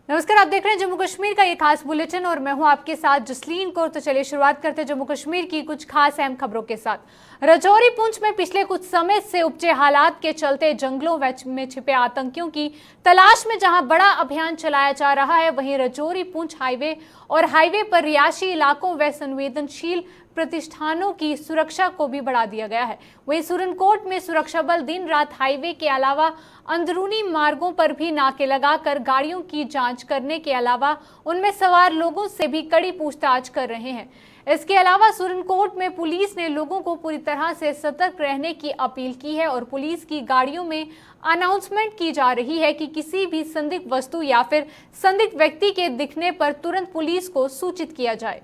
नमस्कार, आप देख रहे हैं जम्मू कश्मीर का ये खास बुलेटिन और मैं हूं आपके साथ जसलीन कौर। तो चलिए शुरुआत करते हैं जम्मू कश्मीर की कुछ खास अहम खबरों के साथ। राजौरी पुंछ में पिछले कुछ समय से उपजे हालात के चलते जंगलों में छिपे आतंकियों की तलाश में जहां बड़ा अभियान चलाया जा रहा है, वहीं राजौरी पुंछ हाईवे और हाईवे पर रिहायशी इलाकों व संवेदनशील प्रतिष्ठानों की सुरक्षा को भी बढ़ा दिया गया है। वहीं सुरनकोट में सुरक्षा बल दिन रात हाईवे के अलावा अंदरूनी मार्गों पर भी नाके लगाकर गाड़ियों की जांच करने के अलावा उनमें सवार लोगों से भी कड़ी पूछताछ कर रहे हैं। इसके अलावा सुरनकोट में पुलिस ने लोगों को पूरी तरह से सतर्क रहने की अपील की है और पुलिस की गाड़ियों में अनाउंसमेंट की जा रही है कि किसी भी संदिग्ध वस्तु या फिर संदिग्ध व्यक्ति के दिखने पर तुरंत पुलिस को सूचित किया जाए।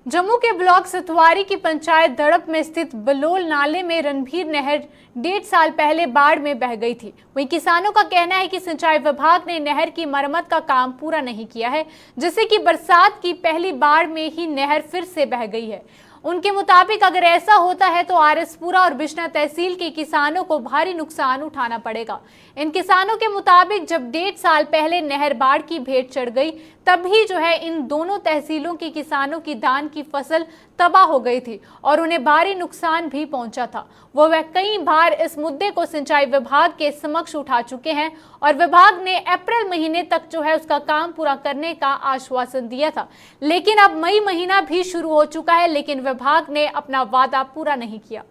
जम्मू के ब्लॉक सतवारी की पंचायत दड़प में स्थित बलोल नाले में रणभीर नहर 1.5 साल पहले बाढ़ में बह गई थी। वहीं किसानों का कहना है कि सिंचाई विभाग ने नहर की मरम्मत का काम पूरा नहीं किया है, जिससे कि बरसात की पहली बाढ़ में ही नहर फिर से बह गई है। उनके मुताबिक अगर ऐसा होता है तो आरएसपुरा और बिश्ना तहसील के किसानों को भारी नुकसान उठाना पड़ेगा। इन किसानों के मुताबिक जब 1.5 साल पहले नहर बाढ़ की भेंट चढ़ गई, तभी जो है इन दोनों तहसीलों के किसानों की धान की फसल तबाह हो गई थी और उन्हें भारी नुकसान भी पहुंचा था। वह कई बार इस मुद्दे को सिंचाई विभाग के समक्ष उठा चुके हैं और विभाग ने अप्रैल महीने तक जो है उसका काम पूरा करने का आश्वासन दिया था, लेकिन अब मई महीना भी शुरू हो चुका है, लेकिन विभाग ने अपना वादा पूरा नहीं किया।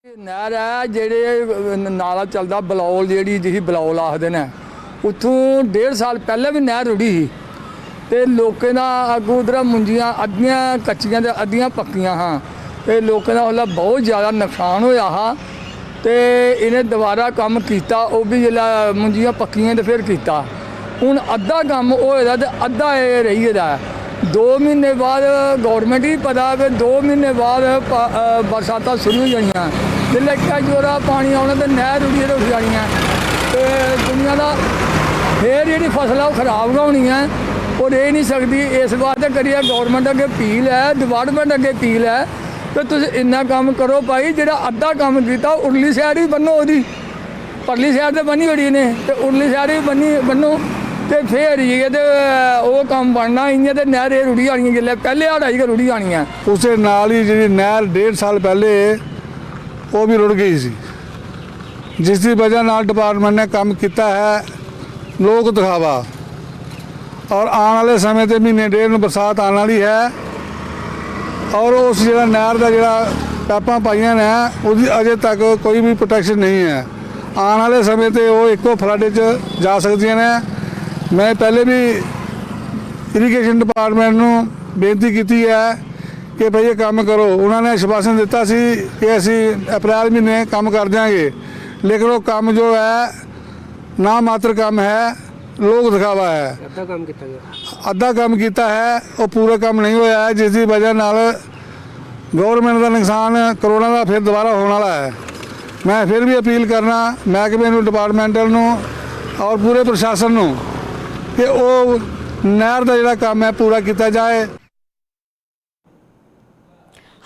नहर है जेड़े नाला चलता बलौल जी बलौल आखते ने, उतों 1.5 साल पहले भी नहर रुढ़ी ही ते लोकें दा अगों उधर मुंजियां अद्धियां कच्चियां ते अद्धियां पक्कियां हाँ ते लोकें दा उसलै बहुत ज़्यादा नुकसान होया हा ते इन्हें दोबारा कम किया, वो भी जिसलै मुंजियां पक्कियां ते फिर किया। हुण अद्धा कम होए ते अद्धा रही गेदा है। 2 महीने बाद गौरमेंट ही पता कि 2 महीने बाद बरसातां शुरू हो जानियां, जिसलै इक्का जोरा पानी आना तो नहर रुढ़ियै रुक जानियां ते दुनिया का फिर जी फसल है खराब गै होनी है और रह नहीं सकती। इस वास्ते करिए गौरमेंट अगे अपील है, डिपार्टमेंट अगे अपील है कि तुम इन्ना काम करो भाई, जो अद्धा काम किया उरली साइड भी बनो, वो परली साइड तो बनी ओड़ी ने तो उरली साइड भी बनो तो फिर ये तो वो काम बनना। इं तो नहर रुढ़ी जानी जिसले पहले हाड़ आई रुढ़ी जानी है। उस नाल ही जी नहर 1.5 साल पहले वो भी रुड़ गई सी, जिसकी वजह नाल डिपार्टमेंट ने काम किया है लोक दिखावा और आने वाले समय ते महीने 1.5 में बरसात आने वाली है और उस जगह नहर का जोड़ा पैपा पाइया ने उसकी अजे तक कोई भी प्रोटेक्शन नहीं है। आने वाले समय ते वो एको फ्लड जा सकती ने। मैं पहले भी इरीगेशन डिपार्टमेंट को बेनती की है कि भाई ये काम करो। उन्होंने आश्वासन दिता सी कि असी अप्रैल महीने काम कर देंगे, लेकिन वो काम जो है ना मात्र काम है, लोग दिखावा है। अद्धा काम किया है, वो पूरा काम नहीं होया है, जिसकी वजह नाल गौरमेंट का नुकसान करोड़ों का फिर दोबारा होने वाला है। मैं फिर भी अपील करना महकमे नूं, डिपार्टमेंटल नूं और पूरे प्रशासन नूं कि वो नहर का जिहड़ा काम है पूरा किया जाए।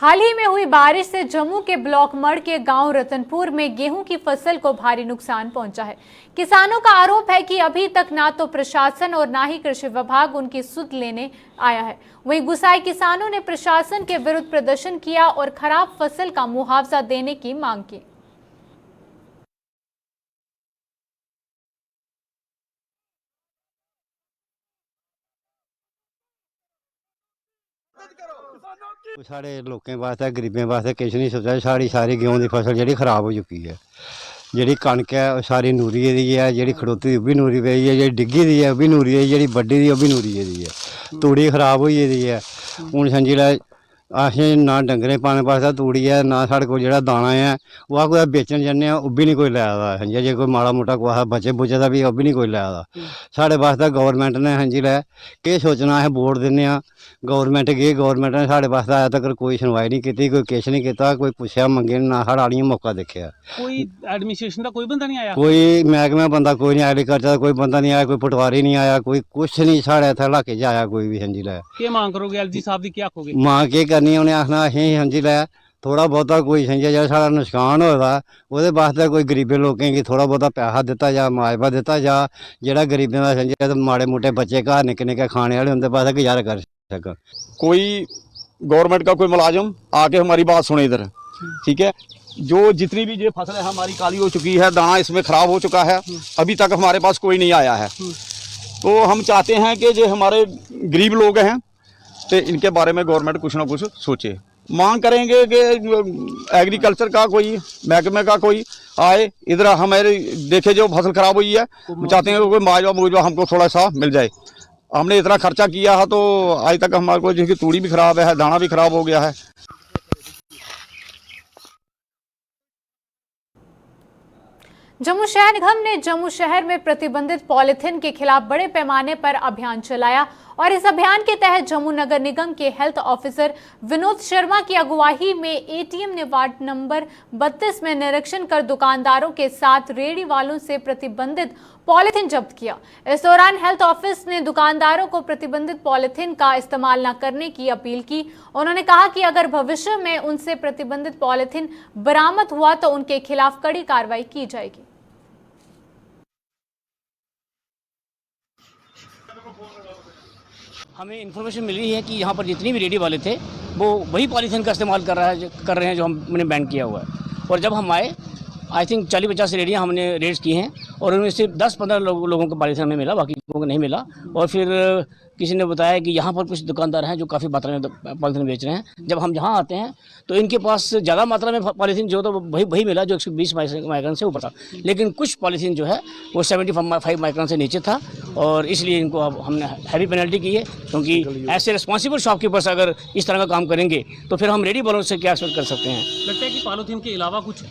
हाल ही में हुई बारिश से जम्मू के ब्लॉक मड़ के गांव रतनपुर में गेहूं की फसल को भारी नुकसान पहुंचा है। किसानों का आरोप है कि अभी तक ना तो प्रशासन और ना ही कृषि विभाग उनकी सुध लेने आया है। वहीं गुस्साए किसानों ने प्रशासन के विरुद्ध प्रदर्शन किया और खराब फसल का मुआवजा देने की मांग की। साढ़े लोगों वास्ते गरीबें वास्ते किश नहीं सोचा। सारी गेहूं की फसल जी खराब हो चुकी है। जी कणक है सारी नूरी दी है, जी खड़ोती दी भी नूरी पई है, जी डिग्गी दी है भी नूरी है, जी बड्डी दी भी नूरी दी है। तूड़ी खराब हो गेदी है। हूँ समझी लै असें ना डंगरें पाने वास्ते तूड़ी है, ना साढ़े कोल जेह्ड़ा दाना है ओह् कुदै बेचन जन्ने आं, ओह् बी नहीं कोई लै दा। हां जी, जे कोई माड़ा मुट्टा कुसै बचे बुचे दा बी ओह् बी नहीं कोई लै दा। साढ़े वास्ते गौरमेंट ने हां जी लै केह् सोचना, असें वोट दिन्ने आं गौरमेंट गी, गौरमेंट ने साढ़े वास्ते अज्ज तक कोई सुनवाई नहीं कीती, कोई किश नहीं कीता, कोई पुच्छेआ मंगे ना साढ़ा आनियै मौका दिक्खेआ। कोई एडमिनिस्ट्रेशन का कोई बंदा नहीं आया? कोई मैहकमे बंदा कोई नहीं, एग्रीकल्चर का कोई बंदा नहीं आया, कोई पटवारी नहीं आया, कोई कुछ नहीं साढ़े इत्थै इलाके च आया कोई भी। हां जी लै क्या मांग करोगे एलजी साहब की, क्या आखोगे? मां केह् करनी है, उ'नें आखना असें हां जी लै थोड़ा बहुता कोई समझा जेह्ड़ा साढ़ा नुकसान होए दा ओह्दे वास्ते कोई गरीबें लोकें गी थोड़ा बहुता पैसा दित्ता जा, मुआवजा दित्ता जा, जेह्ड़ा गरीबें दा समझा माड़े मुट्टे बच्चे घर निक्के निक्के खाने वाले उं'दे वास्ते गुजारा कर सकन। कोई गवर्नमेंट का कोई मुलाजिम आके हमारी बात सुने इधर, ठीक है। जो जितनी भी ये फसलें हमारी काली हो चुकी है, दाना इसमें ख़राब हो चुका है, अभी तक हमारे पास कोई नहीं आया है। तो हम चाहते हैं कि जो हमारे गरीब लोग हैं तो इनके बारे में गवर्नमेंट कुछ ना कुछ सोचे। मांग करेंगे कि एग्रीकल्चर का कोई महकमे का कोई आए इधर, हमारे देखे जो फसल ख़राब हुई है, हम चाहते हैं कि कोई मुआवजा हमको थोड़ा सा मिल जाए। हमने इतना खर्चा किया है तो आज तक हमारे को जिसकी तूड़ी भी ख़राब है, दाना भी ख़राब हो गया है। जम्मू शहर निगम ने जम्मू शहर में प्रतिबंधित पॉलिथीन के खिलाफ बड़े पैमाने पर अभियान चलाया और इस अभियान के तहत जम्मू नगर निगम के हेल्थ ऑफिसर विनोद शर्मा की अगुवाई में एटीएम ने वार्ड नंबर 32 में निरीक्षण कर दुकानदारों के साथ रेहड़ी वालों से प्रतिबंधित पॉलिथीन जब्त किया। इस दौरान हेल्थ ऑफिस ने दुकानदारों को प्रतिबंधित पॉलिथीन का इस्तेमाल न करने की अपील की। उन्होंने कहा कि अगर भविष्य में उनसे प्रतिबंधित पॉलिथीन बरामद हुआ तो उनके खिलाफ कड़ी कार्रवाई की जाएगी। हमें इन्फॉर्मेशन मिली है कि यहाँ पर जितनी भी रेडी वाले थे वो वही पॉलीथीन का इस्तेमाल कर रहे हैं जो हमने बैन किया हुआ है। और जब हम आए आई थिंक 40-50 रेडियाँ हमने रेड्स की हैं और उनमें सिर्फ 10-15 लोगों को पॉलीथीन हमें मिला, बाकी लोगों को नहीं मिला। और फिर किसी ने बताया कि यहाँ पर कुछ दुकानदार हैं जो काफ़ी मात्रा में पॉलीथीन बेच रहे हैं। जब हम यहाँ आते हैं तो इनके पास ज़्यादा मात्रा में पॉलीथीन जो तो वही मिला जो 120 माइक्रोन से ऊपर था, लेकिन कुछ पॉलीथीन जो है वो 75 माइक्रोन से नीचे था और इसलिए इनको अब हमने हैवी पेनल्टी की है। क्योंकि ऐसे रिस्पॉन्सिबल शॉपकीपर्स अगर इस तरह का काम करेंगे तो फिर हम रेडी वालों से क्या एक्सपेक्ट कर सकते हैं। लगता है कि पॉलीथीन के अलावा कुछ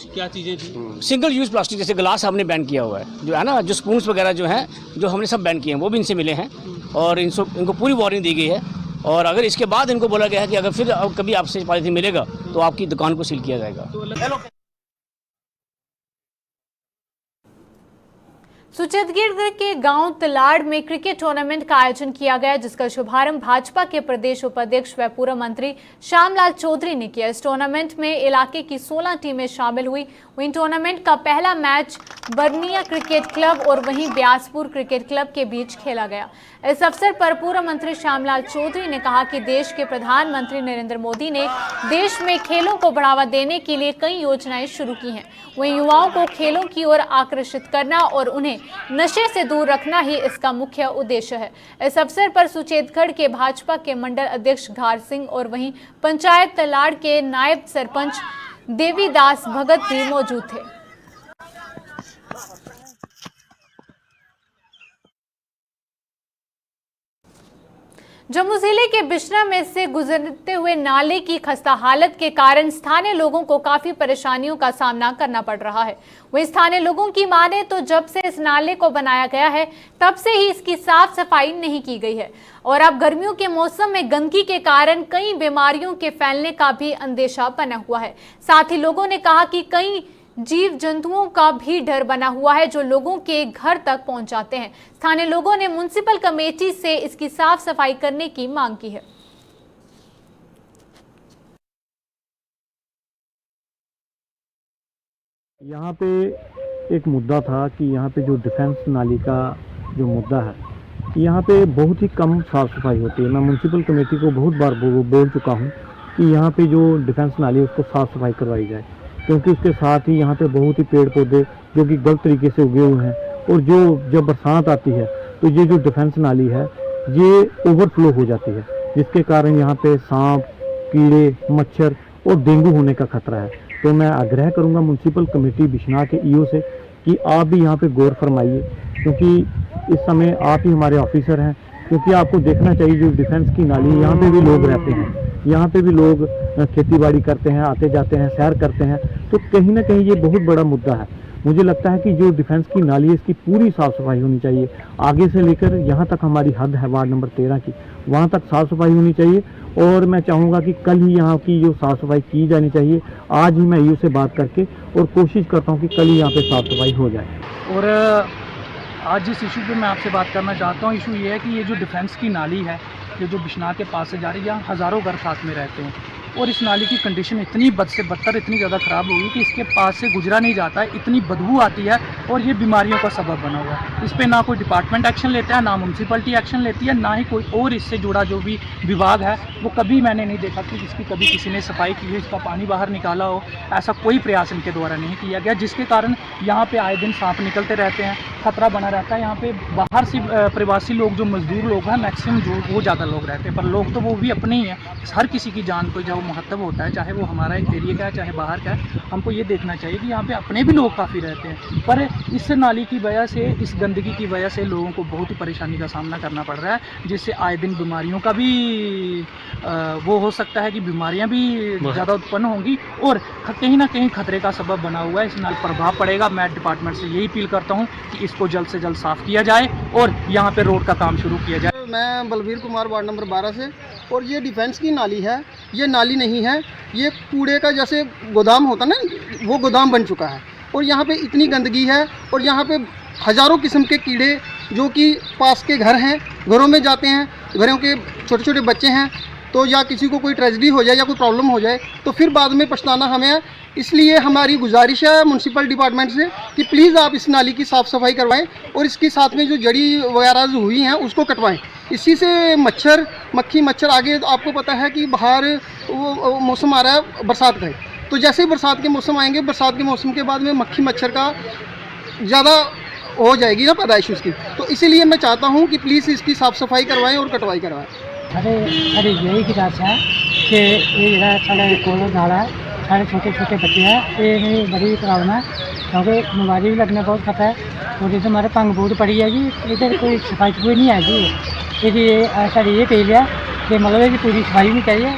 क्या चीज़ें थी? सिंगल यूज़ प्लास्टिक जैसे गिलास हमने बैन किया हुआ है, जो है ना, जो स्पून्स वगैरह जो हैं जो हमने सब बैन किए हैं वो भी इनसे मिले हैं और इनको पूरी वार्निंग दी गई है। और अगर इसके बाद इनको बोला गया है कि अगर फिर कभी आपसे पॉलीथीन मिलेगा तो आपकी दुकान को सील किया जाएगा। सुचेतगढ़ के गांव तलाड़ में क्रिकेट टूर्नामेंट का आयोजन किया गया, जिसका शुभारंभ भाजपा के प्रदेश उपाध्यक्ष व पूर्व मंत्री श्यामलाल चौधरी ने किया। इस टूर्नामेंट में इलाके की 16 टीमें शामिल हुई। वहीं टूर्नामेंट का पहला मैच बर्निया क्रिकेट क्लब और वहीं ब्यासपुर क्रिकेट क्लब के बीच खेला गया। इस अवसर पर पूर्व मंत्री श्यामलाल चौधरी ने कहा कि देश के प्रधानमंत्री नरेंद्र मोदी ने देश में खेलों को बढ़ावा देने के लिए कई योजनाएं शुरू की हैं। वहीं युवाओं को खेलों की ओर आकर्षित करना और उन्हें नशे से दूर रखना ही इसका मुख्य उद्देश्य है। इस अवसर पर सुचेतगढ़ के भाजपा के मंडल अध्यक्ष घार सिंह और वहीं पंचायत तलाड़ के नायब सरपंच देवीदास भगत भी मौजूद थे। जम्मू जिले के बिश्रा में से गुजरते हुए नाले की खस्ता हालत के कारण स्थानीय लोगों को काफी परेशानियों का सामना करना पड़ रहा है। वहीं स्थानीय लोगों की माने तो जब से इस नाले को बनाया गया है तब से ही इसकी साफ सफाई नहीं की गई है और अब गर्मियों के मौसम में गंदगी के कारण कई बीमारियों के फैलने का भी अंदेशा बना हुआ है। साथ ही लोगों ने कहा कि कई जीव जंतुओं का भी डर बना हुआ है जो लोगों के घर तक पहुंच जाते हैं। स्थानीय लोगों ने म्युनिसिपल कमेटी से इसकी साफ सफाई करने की मांग की है। यहाँ पे एक मुद्दा था कि यहाँ पे जो डिफेंस नाली का जो मुद्दा है, यहाँ पे बहुत ही कम साफ सफाई होती है। मैं म्युनिसिपल कमेटी को बहुत बार बोल चुका हूँ कि यहाँ पे जो डिफेंस नाली है उसको साफ सफाई करवाई जाए, क्योंकि उसके साथ ही यहाँ पे बहुत ही पेड़ पौधे जो कि गलत तरीके से उगे हुए हैं और जो जब बरसात आती है तो ये जो डिफेंस नाली है ये ओवरफ्लो हो जाती है, जिसके कारण यहाँ पे सांप, कीड़े, मच्छर और डेंगू होने का खतरा है। तो मैं आग्रह करूँगा म्युनिसिपल कमेटी बिश्ना के ईओ से कि आप भी यहाँ पे गौर फरमाइए, क्योंकि इस समय आप ही हमारे ऑफिसर हैं क्योंकि आपको देखना चाहिए जो डिफेंस की नाली है, यहाँ पे भी लोग रहते हैं, यहाँ पे भी लोग खेती बाड़ी करते हैं, आते जाते हैं, सैर करते हैं, तो कहीं ना कहीं ये बहुत बड़ा मुद्दा है। मुझे लगता है कि जो डिफेंस की नाली है इसकी पूरी साफ़ सफाई होनी चाहिए, आगे से लेकर यहाँ तक हमारी हद है वार्ड नंबर 13 की, वहाँ तक साफ़ सफाई होनी चाहिए। और मैं चाहूँगा कि कल ही यहाँ की जो साफ़ सफाई की जानी चाहिए, आज ही मैं ईओ से बात करके और कोशिश करता हूँ कि कल ही यहाँ पे साफ़ सफाई हो जाए। और आज जिस इशू पे मैं आपसे बात करना चाहता हूँ, इशू ये है कि ये जो डिफेंस की नाली है, ये जो बिश्नाह के पास से जा रही है, यहाँ हज़ारों घर साथ में रहते हैं और इस नाली की कंडीशन इतनी बद से बदतर, इतनी ज़्यादा ख़राब होगी कि इसके पास से गुजरा नहीं जाता है, इतनी बदबू आती है और ये बीमारियों का सबब बना हुआ है। इस पर ना कोई डिपार्टमेंट एक्शन लेता है, ना म्यूनसिपलिटी एक्शन लेती है, ना ही कोई और इससे जुड़ा जो भी विभाग है वो कभी मैंने नहीं देखा कि इसकी कभी किसी ने सफाई की है, इसका पानी बाहर निकाला हो। ऐसा कोई प्रयास इनके द्वारा नहीं किया गया, जिसके कारण यहाँ पे आए दिन सांप निकलते रहते हैं, खतरा बना रहता है। यहाँ पे बाहर से प्रवासी लोग, जो मजदूर लोग हैं मैक्सिमम, जो वो ज़्यादा लोग रहते हैं, पर लोग तो वो भी अपने ही हैं। हर किसी की जान को जो महत्व होता है, चाहे वो हमारा एरिया का है चाहे बाहर का है, हमको ये देखना चाहिए कि यहाँ पे अपने भी लोग काफ़ी रहते हैं। पर इस नाली की वजह से, इस गंदगी की वजह से लोगों को बहुत ही परेशानी का सामना करना पड़ रहा है, जिससे आए दिन बीमारियों का भी वो हो सकता है कि बीमारियाँ भी ज़्यादा उत्पन्न होंगी और कहीं ना कहीं खतरे का सबब बना हुआ है। इस नाली पर प्रभाव पड़ेगा। मैं डिपार्टमेंट से यही अपील करता हूँ कि इसको जल्द से जल्द साफ़ किया जाए और यहाँ पे रोड का काम शुरू किया जाए। मैं बलवीर कुमार वार्ड नंबर 12 से, और ये डिफेंस की नाली है, ये नाली नहीं है, ये कूड़े का जैसे गोदाम होता ना, वो गोदाम बन चुका है और यहाँ पे इतनी गंदगी है और यहाँ पे हज़ारों किस्म के कीड़े जो कि पास के घर हैं, घरों में जाते हैं, घरों के छोटे छोटे बच्चे हैं, तो या किसी को कोई ट्रेजेडी हो जाए या कोई प्रॉब्लम हो जाए तो फिर बाद में पछताना हमें है। इसलिए हमारी गुजारिश है म्यूनसिपल डिपार्टमेंट से कि प्लीज़ आप इस नाली की साफ़ सफाई करवाएं और इसके साथ में जो जड़ी वगैरह जो हुई हैं उसको कटवाएं। इसी से मक्खी मच्छर, आगे आपको पता है कि बाहर वो मौसम आ रहा है बरसात का, तो जैसे ही बरसात के मौसम आएंगे, बरसात के मौसम के बाद में मक्खी मच्छर का ज़्यादा हो जाएगी ना पैदाइश उसकी, तो इसीलिए मैं चाहता हूँ कि प्लीज़ इसकी साफ़ सफाई करवाएँ और कटवाई करवाएँ। साढ़े यही गिलास है कि ये जो साढ़े कोलो नाला है, साढ़े छोटे छोटे बच्चे हैं, ये मेरी बड़ी प्रॉब्लम है क्योंकि बीमारी भी लगने बहुत खतरा है और जैसे हमारे पंग बहुत पड़ी है जी, इधर कोई सफाई सफाई नहीं है जी, इसलिए साड़ी ये पहले है कि मतलब है कि पूरी सफाई नहीं चाहिए।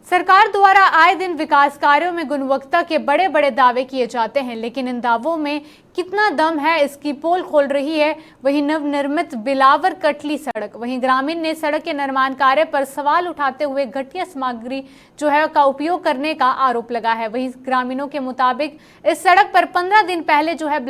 सरकार द्वारा आए दिन विकास कार्यों में गुणवत्ता के बड़े बड़े दावे किए जाते हैं, लेकिन इन दावों में कितना दम है इसकी पोल खोल रही है वही नवनिर्मित बिलावर कटली सड़क। वहीं ग्रामीण ने सड़क के निर्माण कार्य पर सवाल उठाते हुए घटिया सामग्री जो है का उपयोग करने का आरोप लगा है। वहीं ग्रामीणों के मुताबिक इस सड़क पर 15 दिन पहले जो है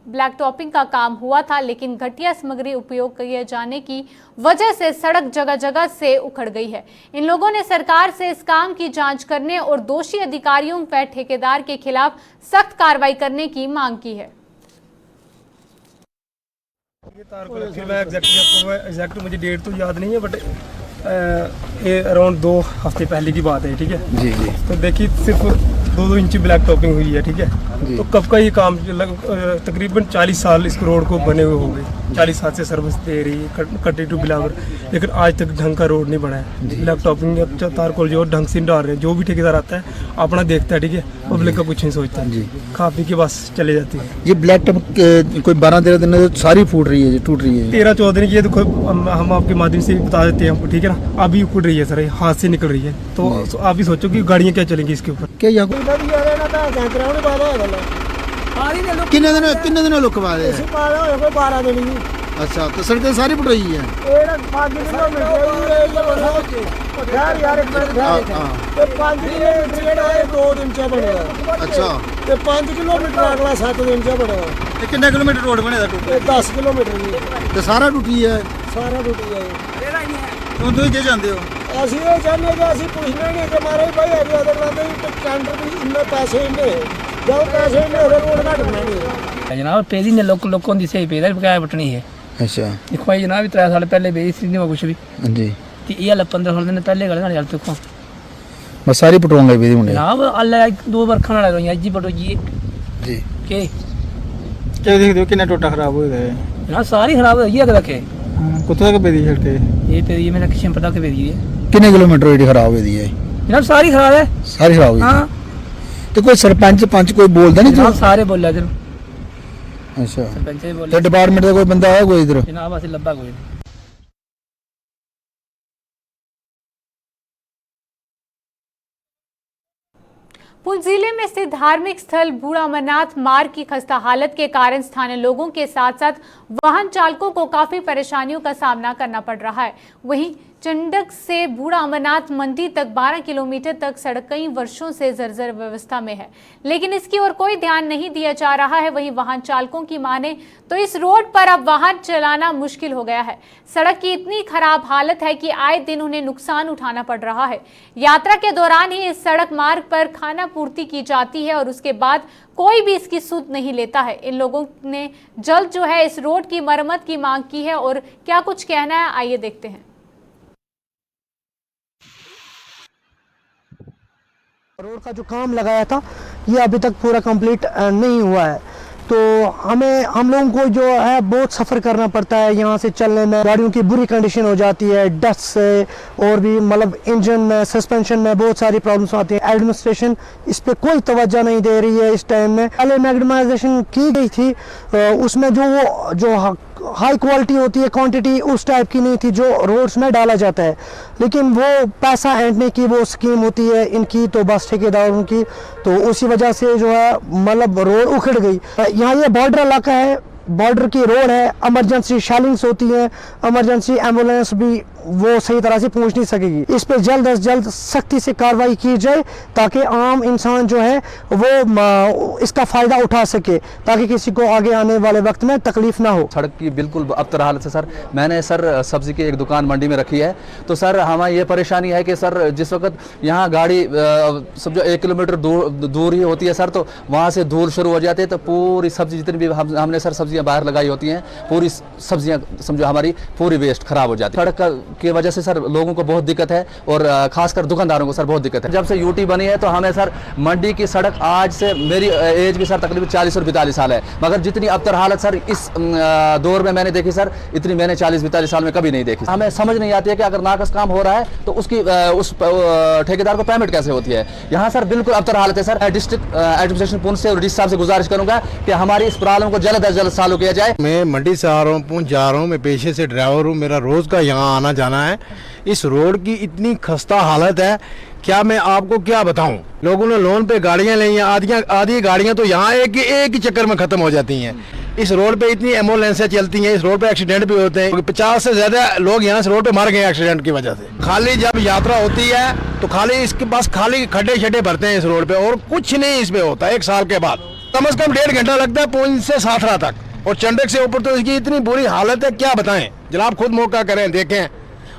ब्लैक टॉपिंग का काम हुआ था, लेकिन घटिया सामग्री उपयोग किए जाने की वजह से सड़क जगह जगह से उखड़ गई है। इन लोगों ने सरकार से इस काम की जांच करने और दोषी अधिकारियों व ठेकेदार के खिलाफ सख्त कार्रवाई करने की मांग की है। ये तार को रखी, मैं एग्जैक्ट मुझे डेट तो याद नहीं है, बट ये अराउंड 2 हफ्ते पहले की बात है, ठीक है जी जी। तो देखिए सिर्फ 2-2 इंच ब्लैक टॉपिंग हुई है, ठीक है। तो कब का ये काम, तकरीबन 40 साल इस रोड को बने हुए हो गए, 40 साल से सर्विस दे रही है कटली टू बिलावर, लेकिन आज तक ढंग का रोड नहीं बना है। ब्लैक टॉपिंग तार को जो ढंग से डाल रहे हैं, जो भी ठेकेदार आता है अपना देखता है, ठीक है, पब्लिक का कुछ नहीं सोचता जी, खा पी के बस चले जाती है। ये ब्लैक टॉप कोई 12-13 दिन में सारी फूट रही है, टूट रही है। 13-14 दिन की, तो हम आपके माध्यम से बता देते हैं आपको, ठीक है ना। अभी फूट रही है सर, हाथ से निकल रही है, तो आप ही सोचो कि गाड़ियाँ क्या चलेंगी इसके ऊपर। क्या किन्ने दिन लुकवा रहे हैं? 12 दिन। अच्छा, तो सड़कें सारी फुट रही है। 5 किलोमीटर है, 2 दिन से बनेगा। अच्छा, 5 किलोमीटर अगला 7 दिन से बनेगा। कितने किलोमीटर रोड बने था? 10 किलोमीटर। तो सारा टूटी है? सारा टूटी है। तुम क्या चाहते हो? ਅਸੀਂ ਇਹ ਚਾਹੁੰਦੇ ਕਿ ਅਸੀਂ ਪੁੱਛਣਾ ਨਹੀਂ ਕਿ ਮਾਰੇ ਭਾਈ ਅੱਜ ਅਦਰ ਲਾਦੇ ਟੈਂਡਰ ਵੀ ਇੰਨੇ ਪੈਸੇ ਇੰਨੇ जब पैसे इंने होरे रोड घट बनानी जनाब पेदी ने लोगों की सही पेदा बकाया बटनी है। अच्छा, देखो ये जनाब 3 साल पहले बेची नहीं कुछ भी जी, ते ये 15 दिन पहले गल गल देखो बस सारी पटवाऊंगा बेदी मुंडे जनाब अल्लाह 2 बरखा ना लग जी पटो जी जी के क्या देख दो कितना टोटा खराब हो गए जनाब, सारी खराब हो गई है रखे कुत्ते का बेदी छड़के ये पेदी मैंने किसी पता के पेदी है कितने किलोमीटर रेडी खराब हो गई है जनाब, सारी खराब है, सारी खराब हो गई। हां, तो कोई सरपंच पंच कोई बोलता नहीं? जनाब सारे बोला जरूर अच्छा सरपंच भी तो बोले डिपार्टमेंट का कोई बंदा है कोई इधर? जनाब अस लब्भा कोई नहीं। पुंछ जिले में स्थित धार्मिक स्थल बूढ़ा अमरनाथ मार्ग की खस्ता हालत के कारण स्थानीय लोगों के साथ साथ वाहन चालकों को काफी परेशानियों का सामना करना पड़ रहा है। वहीं चंडक से बूढ़ा अमरनाथ मंदिर तक 12 किलोमीटर तक सड़क कई वर्षों से जर्जर व्यवस्था में है, लेकिन इसकी ओर कोई ध्यान नहीं दिया जा रहा है। वहीं वाहन चालकों की माने तो इस रोड पर अब वाहन चलाना मुश्किल हो गया है। सड़क की इतनी खराब हालत है कि आए दिन उन्हें नुकसान उठाना पड़ रहा है। यात्रा के दौरान ही इस सड़क मार्ग पर खाना पूर्ति की जाती है और उसके बाद कोई भी इसकी सुध नहीं लेता है। इन लोगों ने जल्द जो है इस रोड की मरम्मत की मांग की है और क्या कुछ कहना है आइए देखते हैं। रोड का जो काम लगाया था ये अभी तक पूरा कंप्लीट नहीं हुआ है, तो हम लोगों को जो है बहुत सफ़र करना पड़ता है। यहाँ से चलने में गाड़ियों की बुरी कंडीशन हो जाती है, डस्ट से और भी मतलब इंजन में, सस्पेंशन में बहुत सारी प्रॉब्लम्स आती है। एडमिनिस्ट्रेशन इस पे कोई तवज्जो नहीं दे रही है। इस टाइम में पहले मैग्नेटाइजेशन की गई थी, उसमें जो हाई क्वालिटी होती है, क्वांटिटी उस टाइप की नहीं थी जो रोड्स में डाला जाता है, लेकिन वो पैसा ऐंठने की वो स्कीम होती है इनकी, तो बस ठेकेदारों की, तो उसी वजह से जो है मतलब रोड उखड़ गई। यहाँ ये बॉर्डर इलाका है, बॉर्डर की रोड है, इमरजेंसी शेलिंग्स होती है, इमरजेंसी एम्बुलेंस भी वो सही तरह से पहुंच नहीं सकेगी। इस पे जल्द अज जल्द सख्ती से कार्रवाई की जाए ताकि आम इंसान जो है वो इसका फ़ायदा उठा सके, ताकि किसी को आगे आने वाले वक्त में तकलीफ ना हो। सड़क की बिल्कुल अबतर हालत है सर। मैंने सर सब्जी की एक दुकान मंडी में रखी है, तो सर हमें ये परेशानी है कि सर जिस वक्त यहाँ गाड़ी समझो 1 किलोमीटर दूर ही होती है सर, तो वहाँ से धूल शुरू हो जाती है, तो पूरी सब्जी जितनी भी हमने सर सब्जियाँ बाहर लगाई होती हैं, पूरी सब्जियाँ समझो हमारी पूरी वेस्ट खराब हो जाती है। सड़क की वजह से सर लोगों को बहुत दिक्कत है और खासकर दुकानदारों को सर बहुत दिक्कत है। जब से यूटी बनी है तो हमें सर मंडी की सड़क, आज से मेरी एज भी सर तकरीबन 40 और 42 साल है, मगर जितनी अबतर हालत सर इस दौर में मैंने देखी सर, इतनी मैंने 40-42 साल में कभी नहीं देखी। हमें समझ नहीं आती है कि अगर नाकस काम हो रहा है तो उसकी उस ठेकेदार को पेमेंट कैसे होती है। यहाँ सर बिल्कुल अबतर हालत है सर। डिस्ट्रिक्ट एडमिनिस्ट्रेशन पुंछ से और डीसी साहब से गुजारिश करूंगा कि हमारी इस प्रॉब्लम को जल्द अज जल्द चालू किया जाए। मैं मंडी से आ रहा हूँ, पुंछ जा रहा हूँ, मैं पेशे से ड्राइवर हूँ, मेरा रोज का यहाँ आना जाना है। इस रोड की इतनी खस्ता हालत है, क्या मैं आपको क्या बताऊं। लोगों ने लोन पे गाड़ियां ली हैं, आधी गाड़ियां तो यहाँ एक ही चक्कर में खत्म हो जाती हैं। इस रोड पे इतनी एम्बुलेंसें चलती हैं, इस रोड पे एक्सीडेंट भी होते हैं। 50 से ज्यादा लोग यहाँ से रोड पे मर गए एक्सीडेंट की वजह से। खाली जब यात्रा होती है तो खाली इसके पास खाली खड्डे शड्डे भरते हैं इस रोड पे, और कुछ नहीं इस पे होता। 1 साल के बाद कम से कम 1.5 घंटा लगता है पुंछ से साथरा तक, और चंडक से ऊपर तो इसकी इतनी बुरी हालत है, क्या बताएं। जनाब खुद मौका करें, देखें,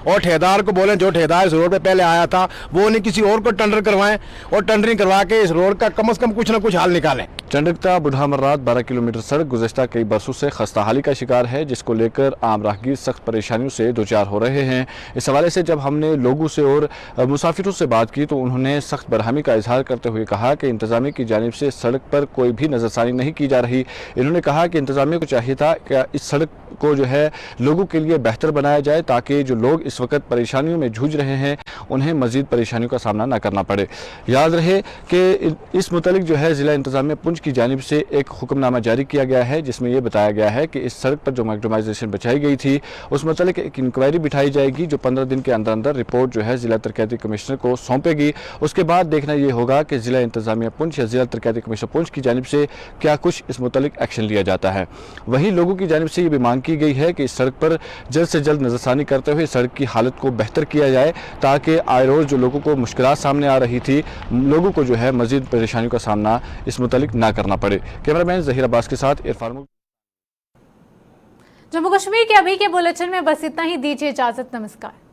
और ठेकेदार को बोलें, जो ठेकेदार इस रोड पे पहले आया था वो नहीं किसी और को टेंडर करवाएं, और टेंडरिंग करवा के इस रोड का कम से कम कुछ ना कुछ हल निकालें। चंडकता बूढ़ा अमरनाथ 12 किलोमीटर सड़क गुज़श्ता कई बरसों से खस्ताहाली का शिकार है, जिसको लेकर आम राहगीर सख्त परेशानियों से दो चार हो रहे हैं। इस हवाले से जब हमने लोगों से और मुसाफिरों से बात की तो उन्होंने सख्त बरहमी का इजहार करते हुए कहा कि इंतजामिया की जानिब से सड़क पर कोई भी नज़रसानी नहीं की जा रही। इन्होंने कहा कि इंतजामिया को चाहिए था कि इस सड़क को जो है लोगों के लिए बेहतर बनाया जाए, ताकि जो लोग इस वक्त परेशानियों में जूझ रहे हैं उन्हें मजीद परेशानियों का सामना न करना पड़े। याद रहे कि इस मुतालिक जो है ज़िला इंतजामिया पुंछ की जानिब से एक हुक्मनामा जारी किया गया है, जिसमें यह बताया गया है कि इस सड़क पर जो मैग्नेटाइजेशन बचाई गई थी उस मुतालिक एक इंक्वायरी बिठाई जाएगी, जो 15 दिन के अंदर अंदर रिपोर्ट जो है ज़िला तरक्याती कमिश्नर को सौंपेगी। उसके बाद देखना यह होगा कि ज़िला इंतजामिया पुंछ या ज़िला तरक्याती कमिश्नर पुंछ की जानिब से क्या कुछ इस मुतालिक एक्शन लिया जाता है। वहीं लोगों की जानिब से ये भी मांग की गई है कि इस सड़क पर जल्द से जल्द नज़रसानी करते हुए सड़क की हालत को बेहतर किया जाए, ताकि आए रोज़ जो लोगों को मुश्किलात सामने आ रही थी, लोगों को जो है मजीद परेशानियों का सामना इस मुतालिक ना करना पड़े। कैमरामैन जहीर अब्बास के साथ इरफान। जम्मू कश्मीर के अभी के बुलेटिन में बस इतना ही, दीजिए इजाजत, नमस्कार।